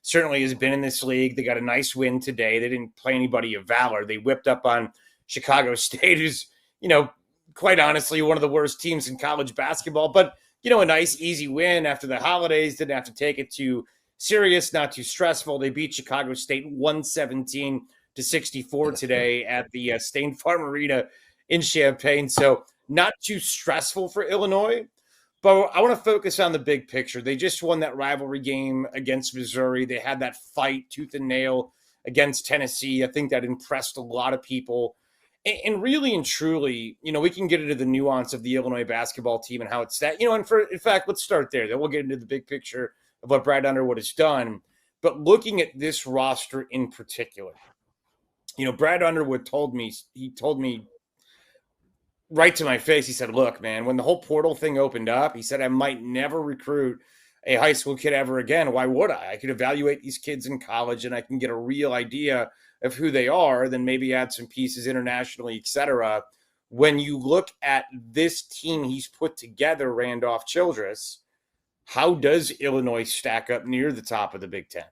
certainly has been in this league. They got a nice win today. They didn't play anybody of valor. They whipped up on Chicago State, who's, quite honestly, one of the worst teams in college basketball. But, a nice, easy win after the holidays. Didn't have to take it too serious, not too stressful. They beat Chicago State 117-64 today at the State Farm Arena in Champaign. So not too stressful for Illinois. But I want to focus on the big picture. They just won that rivalry game against Missouri. They had that fight tooth and nail against Tennessee. I think that impressed a lot of people. And really and truly, we can get into the nuance of the Illinois basketball team and how it's that, in fact, let's start there. Then we'll get into the big picture of what Brad Underwood has done. But looking at this roster in particular, Brad Underwood told me right to my face, he said, look, man, when the whole portal thing opened up, he said, I might never recruit a high school kid ever again. Why would I? I could evaluate these kids in college and I can get a real idea of who they are, then maybe add some pieces internationally, et cetera. When you look at this team he's put together, Randolph Childress, how does Illinois stack up near the top of the Big Ten?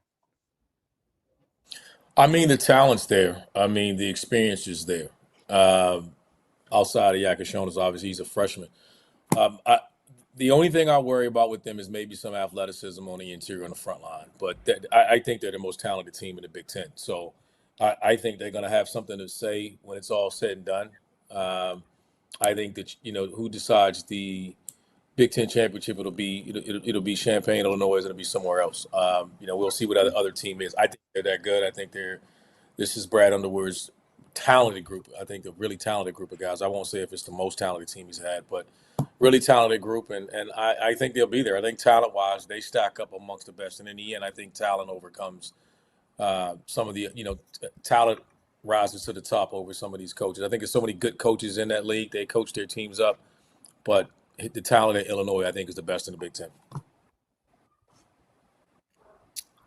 I mean, the talent's there. I mean, the experience is there. Outside of Yakashonas, obviously, he's a freshman. The only thing I worry about with them is maybe some athleticism on the interior on the front line. But I think they're the most talented team in the Big Ten. So I think they're going to have something to say when it's all said and done. I think that, who decides the Big Ten championship, it'll be Champaign, Illinois, it'll be somewhere else. We'll see what other team is. I think they're that good. I think this is Brad Underwood's talented group. I think a really talented group of guys. I won't say if it's the most talented team he's had, but really talented group, and I think they'll be there. I think talent-wise, they stack up amongst the best, and in the end, I think talent overcomes some of the, talent rises to the top over some of these coaches. I think there's so many good coaches in that league. They coach their teams up, but the talent in Illinois, I think, is the best in the Big Ten.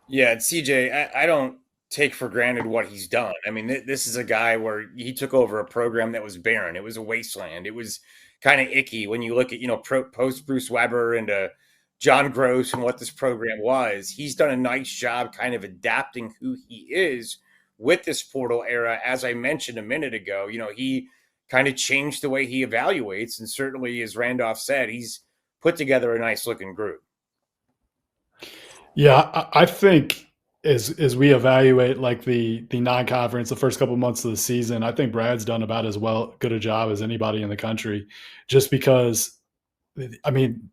Yeah, CJ, I don't take for granted what he's done. I mean, this is a guy where he took over a program that was barren. It was a wasteland. It was kind of icky when you look at, post Bruce Weber and John Gross and what this program was. He's done a nice job kind of adapting who he is with this portal era. As I mentioned a minute ago, he kind of changed the way he evaluates. And certainly, as Randolph said, he's put together a nice looking group. Yeah, I think as we evaluate like the non-conference, the first couple of months of the season, I think Brad's done about as good a job as anybody in the country, just because, I mean,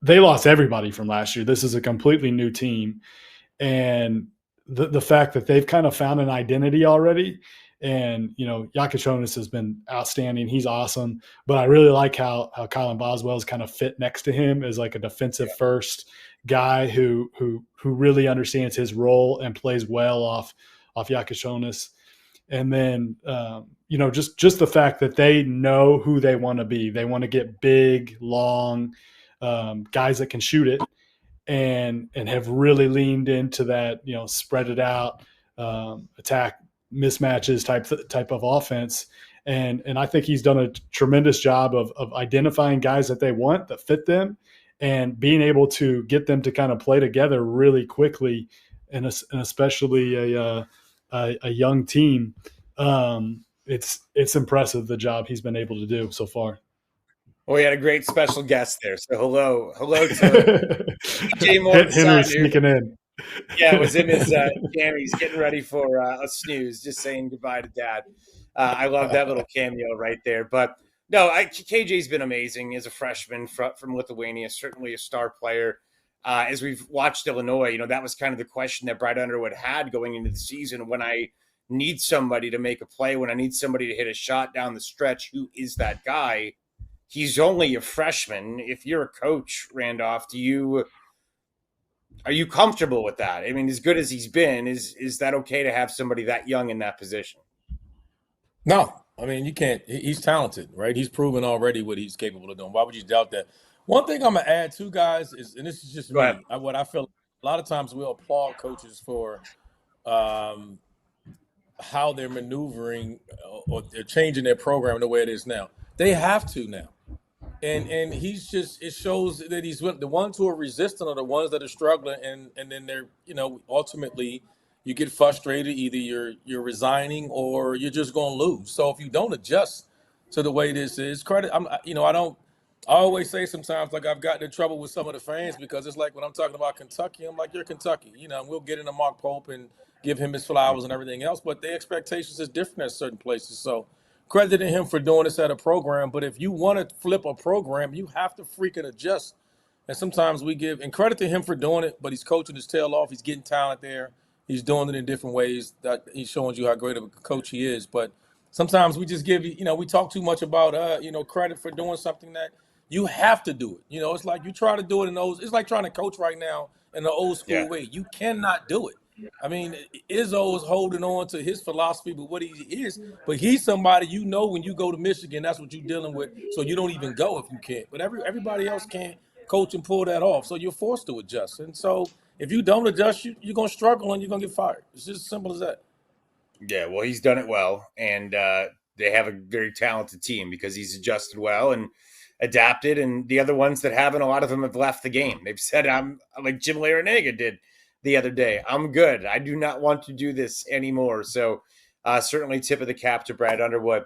they lost everybody from last year. This is a completely new team. And the fact that they've kind of found an identity already, and, Yakashonas has been outstanding. He's awesome. But I really like how Kylan Boswell is kind of fit next to him as like a defensive first guy who really understands his role and plays well off Yakashonas. And then, just the fact that they know who they want to be. They want to get big, long guys that can shoot it, and have really leaned into that, spread it out, attack mismatches type of offense. And I think he's done a tremendous job of identifying guys that they want, that fit them, and being able to get them to kind of play together really quickly, and especially a young team. It's impressive the job he's been able to do so far. Well, we had a great special guest there. So hello to DJ Moore. Henry sneaking in. Yeah, it was in his jammies getting ready for a snooze, just saying goodbye to Dad. I love that little cameo right there. But no, KJ's been amazing as a freshman from Lithuania, certainly a star player. As we've watched Illinois, that was kind of the question that Brad Underwood had going into the season. When I need somebody to make a play, when I need somebody to hit a shot down the stretch, who is that guy? He's only a freshman. If you're a coach, Randolph, are you comfortable with that? I mean, as good as he's been, is that okay to have somebody that young in that position? No. I mean, you can't. He's talented, right? He's proven already what he's capable of doing. Why would you doubt that? One thing I'm going to add to, guys, is, and this is just me, what I feel a lot of times we'll applaud coaches for how they're maneuvering or they're changing their program the way it is now. They have to now. and he's just, it shows that he's the ones who are resistant are the ones that are struggling, and then they're, ultimately you get frustrated. Either you're resigning or you're just going to lose. So if you don't adjust to the way this is, credit. I always say sometimes, like, I've gotten in trouble with some of the fans because it's like when I'm talking about Kentucky, I'm like, you're Kentucky, and we'll get into Mark Pope and give him his flowers and everything else, but the expectations is different at certain places. So crediting him for doing this at a program, but if you want to flip a program, you have to freaking adjust. And sometimes we give, and credit to him for doing it, but he's coaching his tail off. He's getting talent there. He's doing it in different ways. That he's showing you how great of a coach he is. But sometimes we just give, we talk too much about, credit for doing something that you have to do it. It's like you try to do it in those. It's like trying to coach right now in the old school way. You cannot do it. I mean, Izzo is holding on to his philosophy, but what he is. But he's somebody when you go to Michigan, that's what you're dealing with. So you don't even go if you can't. But everybody else can't coach and pull that off. So you're forced to adjust. And so if you don't adjust, you're going to struggle and you're going to get fired. It's just as simple as that. Yeah, well, he's done it well, and they have a very talented team because he's adjusted well and adapted. And the other ones that haven't, a lot of them have left the game. They've said, I'm like Jim Larinaga did the other day, I'm good. I do not want to do this anymore. So certainly tip of the cap to Brad Underwood.